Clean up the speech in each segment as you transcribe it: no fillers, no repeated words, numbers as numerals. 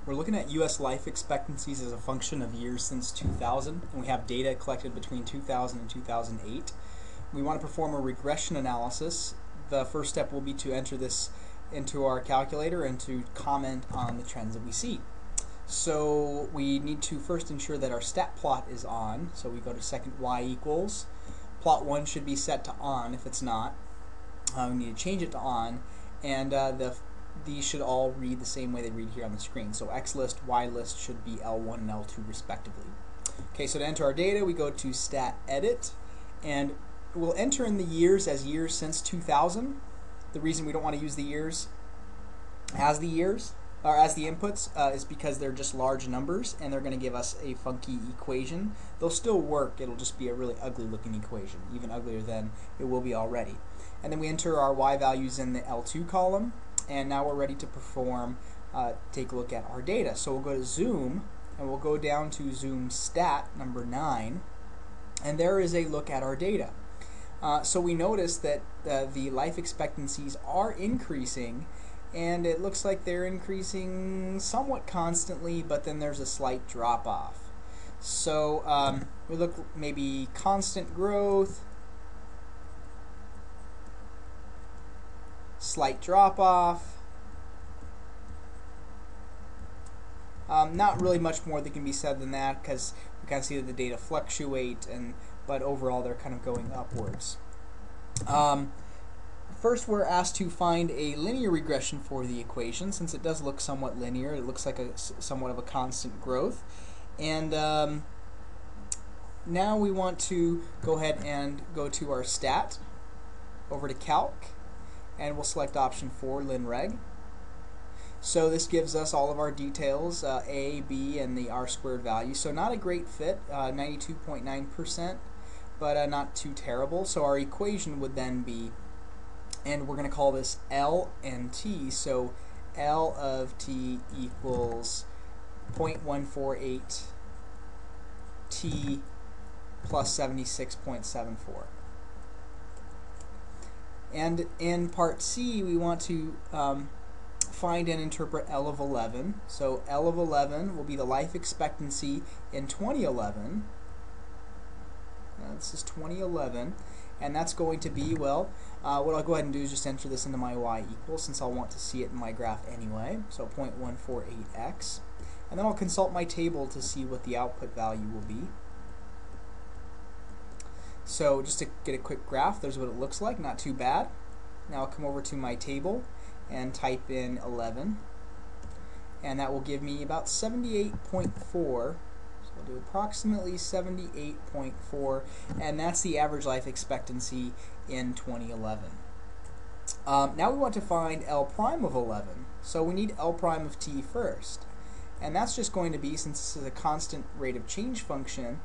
We're looking at U.S. life expectancies as a function of years since 2000, and we have data collected between 2000 and 2008. We want to perform a regression analysis. The first step will be to enter this into our calculator and to comment on the trends that we see. So we need to first ensure that our stat plot is on. So we go to second y equals. Plot 1 should be set to on. If it's not, we need to change it to on, and these should all read the same way they read here on the screen. So X list, Y list should be L1 and L2 respectively. Okay, so to enter our data, we go to Stat Edit, and we'll enter in the years as years since 2000. The reason we don't want to use the years as the inputs is because they're just large numbers, and they're going to give us a funky equation. They'll still work, it'll just be a really ugly looking equation, even uglier than it will be already. And then we enter our Y values in the L2 column, and now we're ready to perform, take a look at our data. So we'll go to Zoom, and we'll go down to Zoom Stat number 9, and there is a look at our data. So we notice that the life expectancies are increasing, and it looks like they're increasing somewhat constantly, but then there's a slight drop off. So we look maybe constant growth, slight drop off. Not really much more that can be said than that, because we kind of see that the data fluctuate, but overall they're kind of going upwards. First, we're asked to find a linear regression for the equation. Since it does look somewhat linear, it looks like somewhat of a constant growth. And now we want to go ahead and go to our stat, over to Calc, and we'll select option 4, linreg. So this gives us all of our details, A, B, and the R² value. So not a great fit, 92.9%, but not too terrible. So our equation would then be, and we're going to call this L and T, so L of T equals 0.148 T plus 76.74. And in part C, we want to find and interpret L of 11. So L of 11 will be the life expectancy in 2011. This is 2011, and that's going to be, well, what I'll go ahead and do is just enter this into my y equals, since I'll want to see it in my graph anyway, so 0.148x. And then I'll consult my table to see what the output value will be. So just to get a quick graph, there's what it looks like, not too bad. Now I'll come over to my table and type in 11, and that will give me about 78.4. We'll do approximately 78.4, and that's the average life expectancy in 2011. Now we want to find L prime of 11, so we need L prime of t first, and that's just going to be, since this is a constant rate of change function,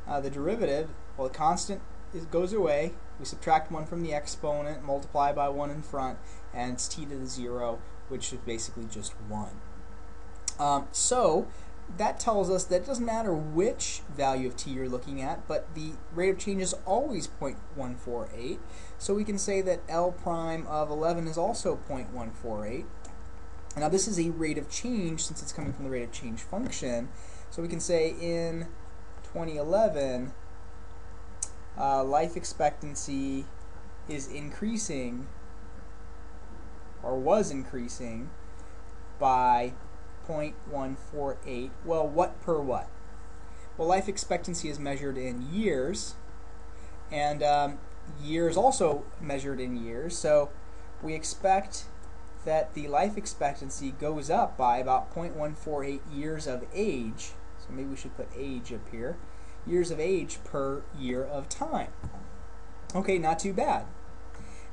the derivative, well, the constant goes away, we subtract 1 from the exponent, multiply by 1 in front, and it's t to the 0, which is basically just 1. So that tells us that it doesn't matter which value of t you're looking at, but the rate of change is always 0.148. So we can say that L prime of 11 is also 0.148. Now this is a rate of change, since it's coming from the rate of change function. So we can say in 2011, life expectancy is increasing, or was increasing, by 0.148. Well, what per what? Well, life expectancy is measured in years, and years also measured in years, so we expect that the life expectancy goes up by about 0.148 years of age. So maybe we should put age up here. Years of age per year of time. Okay, not too bad.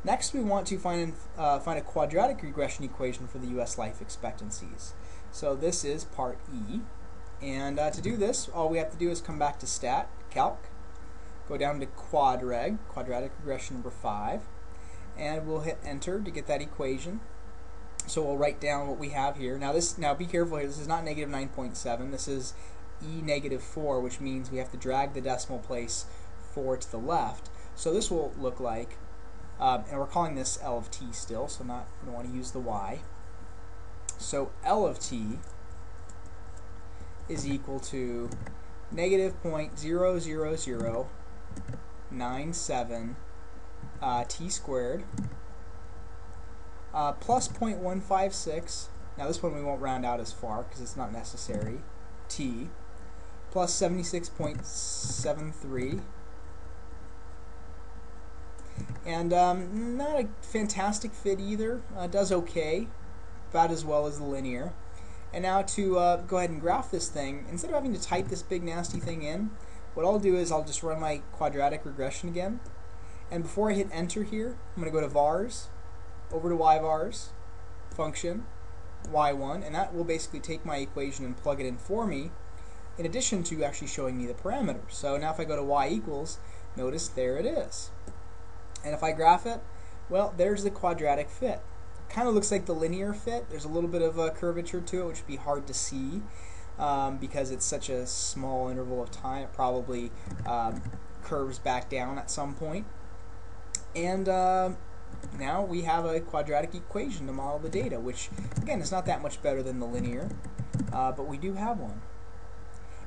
Next, we want to find a quadratic regression equation for the U.S. life expectancies. So this is part E, and to do this, all we have to do is come back to Stat, Calc, go down to quadratic regression number 5, and we'll hit Enter to get that equation. So we'll write down what we have here. Now be careful here, this is not negative 9.7, this is E negative 4, which means we have to drag the decimal place 4 to the left. So this will look like, and we're calling this L of t still, so we don't want to use the y. So L of t is equal to negative 0.00097 t squared plus 0.156. Now this one we won't round out as far because it's not necessary. T plus 76.73. And not a fantastic fit either. Does okay, about as well as the linear. And now to go ahead and graph this thing, instead of having to type this big nasty thing in, what I'll do is I'll just run my quadratic regression again. And before I hit enter here, I'm going to go to vars, over to yvars, function, y1, and that will basically take my equation and plug it in for me, in addition to actually showing me the parameters. So now if I go to y equals, notice there it is. And if I graph it, well, there's the quadratic fit. Kind of looks like the linear fit. There's a little bit of a curvature to it, which would be hard to see because it's such a small interval of time. It probably curves back down at some point. And now we have a quadratic equation to model the data, which, again, is not that much better than the linear, but we do have one.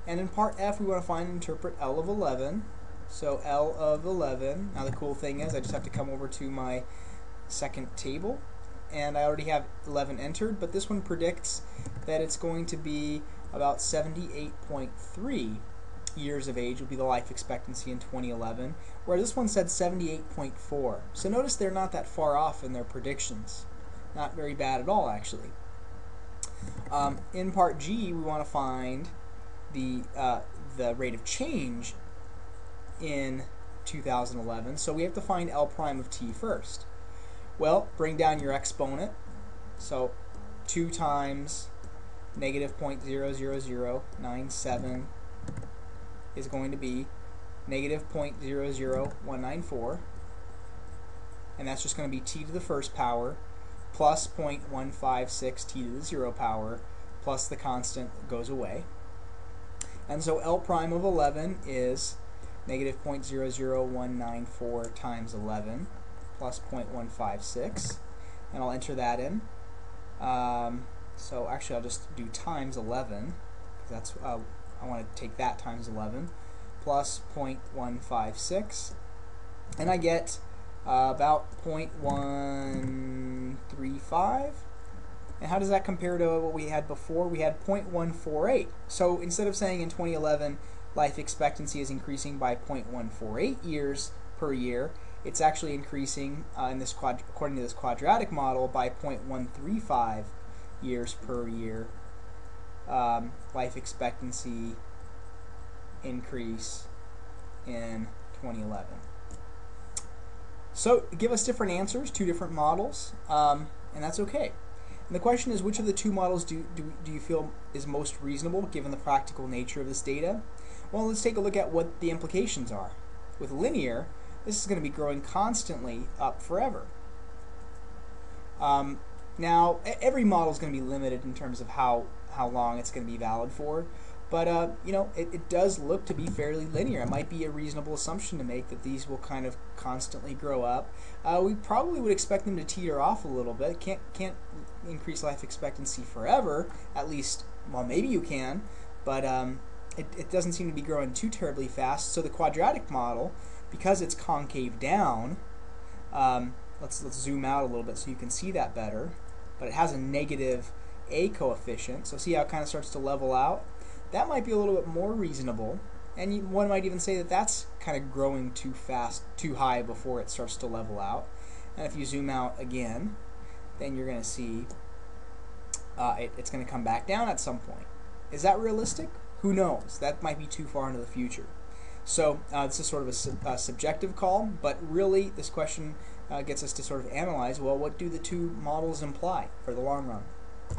And in part F, we want to find and interpret L of 11. So L of 11, now the cool thing is I just have to come over to my second table, and I already have 11 entered, but this one predicts that it's going to be about 78.3 years of age will be the life expectancy in 2011, where this one said 78.4. So notice they're not that far off in their predictions. Not very bad at all, actually. In part G, we want to find the rate of change in 2011, so we have to find L prime of t first. Well, bring down your exponent, so 2 times negative 0.00097 is going to be negative 0.00194, and that's just going to be t to the first power plus 0.156 t to the 0 power plus the constant goes away. And so L prime of 11 is negative 0.00194 times 11 plus 0.156, and I'll enter that in. So actually I'll just do times 11, because that's I want to take that times 11, plus 0.156, and I get about 0.135. And how does that compare to what we had before? We had 0.148. So instead of saying in 2011 life expectancy is increasing by 0.148 years per year, it's actually increasing according to this quadratic model by 0.135 years per year. Life expectancy increase in 2011. So give us different answers, two different models, and that's okay. And the question is, which of the two models do you feel is most reasonable given the practical nature of this data? Well, let's take a look at what the implications are. With linear, this is going to be growing constantly up forever. Now, every model is going to be limited in terms of how long it's going to be valid for, but you know, it does look to be fairly linear. It might be a reasonable assumption to make that these will kind of constantly grow up. We probably would expect them to teeter off a little bit. Can't increase life expectancy forever, at least. Well, maybe you can, but it doesn't seem to be growing too terribly fast. So the quadratic model, because it's concave down, let's zoom out a little bit so you can see that better, but it has a negative a coefficient, so see how it kind of starts to level out? That might be a little bit more reasonable, and one might even say that that's kind of growing too fast, too high before it starts to level out. And if you zoom out again, then you're going to see it's going to come back down at some point. Is that realistic? Who knows? That might be too far into the future. So this is sort of a subjective call, but really this question gets us to sort of analyze, well, what do the two models imply for the long run?